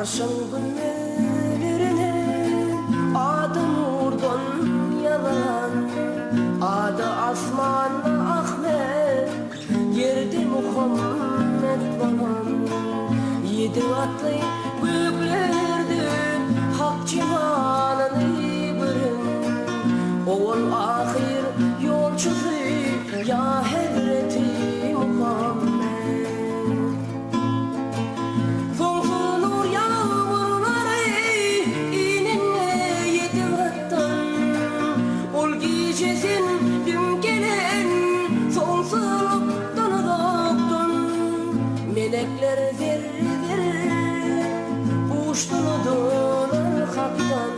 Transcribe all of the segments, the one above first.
Arşın günlerine adı nurdan yalan, adı asmanla Ahmet, yerde Muhammed baban. Yedi atlı göklerden hak cihanını birin, oğul ahir yolcusu ya Hazreti Muhammed. Sonsuz nur yağmurları ininle yedi attan, ol gecesin dün gelen sonsuzluktan uzaktan. Melekler zerre uçtular haktan,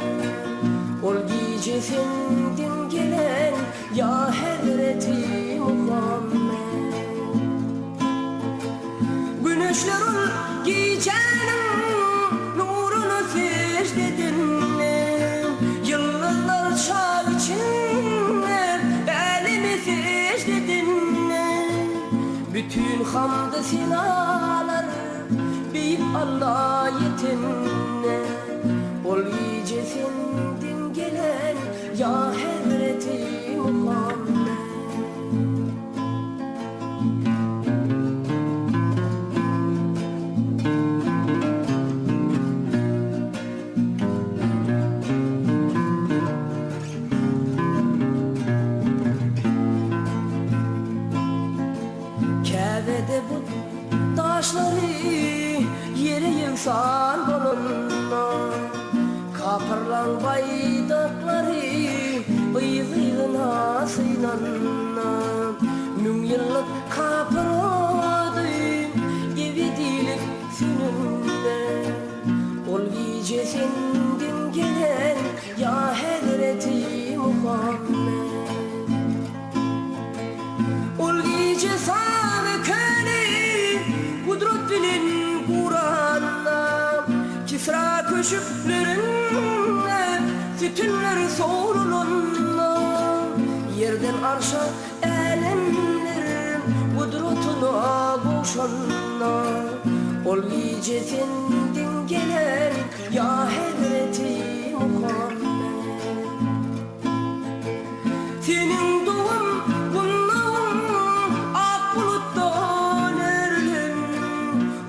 ol gecesin dün gelen ya Hazreti Muhammed. Güneşlerin gecenin nurunu secdedinler, yıldızlar çağ içinler elimi secdedinler. Bütün hamd-ı senalar büyük Allah yetinler, ol gecesin din gelen ya Hazreti Muhammed. Kabe'de bu taşları yere yığsan bolunna, kapırlan baydakları bıyığına sığınanna. Mün yıllık kapıradı ebedilik sününde, ol gecesin din gelen ya Hazreti Muhammed. Ol gece sana köni kudret bilin Kur'an'la, Kisra köşklerinde sütünler soğurulunla. Yerden arşa elemlerin kudretuna koşanla, ol gecesin din gelen ya Hazreti Muhammed. Senin doğum bunların ak buluttan erilen,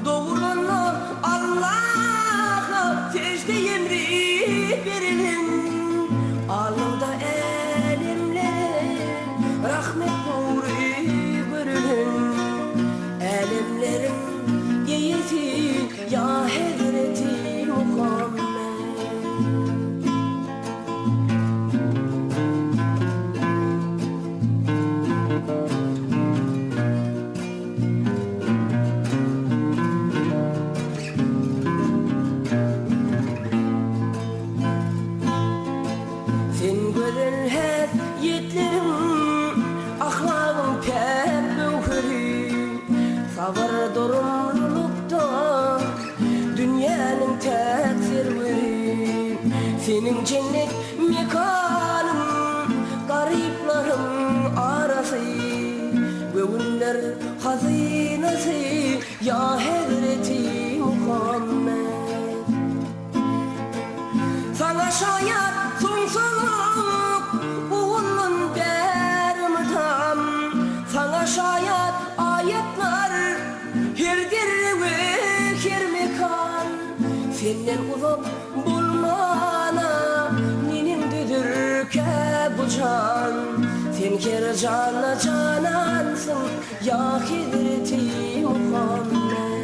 doğulanlar Allah'a secde emri verilen. Alnında elemlere rahmet nuru görülen, elemlerin geyesi ya Hazreti Muhammed. Sen gören her yetlerim ahlakın pek büyükleri, sabır durumlulukta dünyanın tek serveri. Senin cennet mekanın gariplerin arası, göğünler hazinesi ya Hazreti Muhammed. Sana şayet sonsuzluk uğunun derimi tam, sana şayet ayetler herdir ve her mekan. Senden uzak bulmana ninimdedir ki bu can, sen her canla canansın ya Hazreti Muhammed.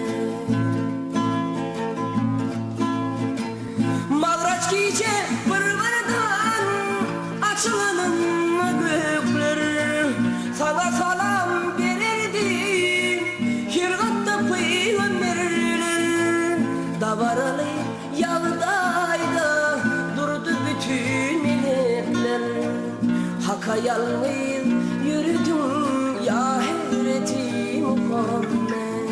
Mağraç gece pırvardan açılanın gökleri, sana salam verirdi hirgatta peygamberler. Davaralı yağdayda durdu bütün melekler, Hak'a yalnız yürüdüm ya Hazreti Muhammed.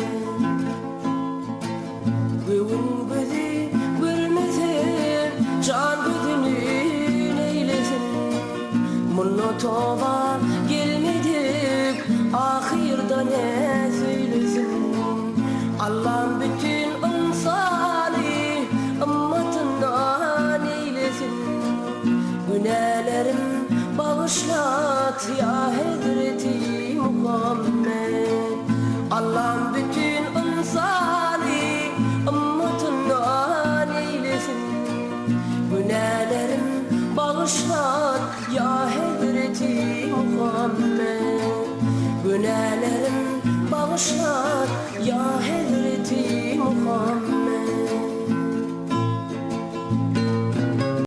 Göğün gözü görmesin, can gözünün eylesin. Munlu tova gelmedik, ahirda ne söylesin. Allah'ın bütün insani Günahlarım bağışlat ya Hazreti Muhammed. Allah'ım bütün insani ümmetından eylesin. Günahlarım bağışlat ya Hazreti Muhammed. Günahlarım bağışlat ya Hazreti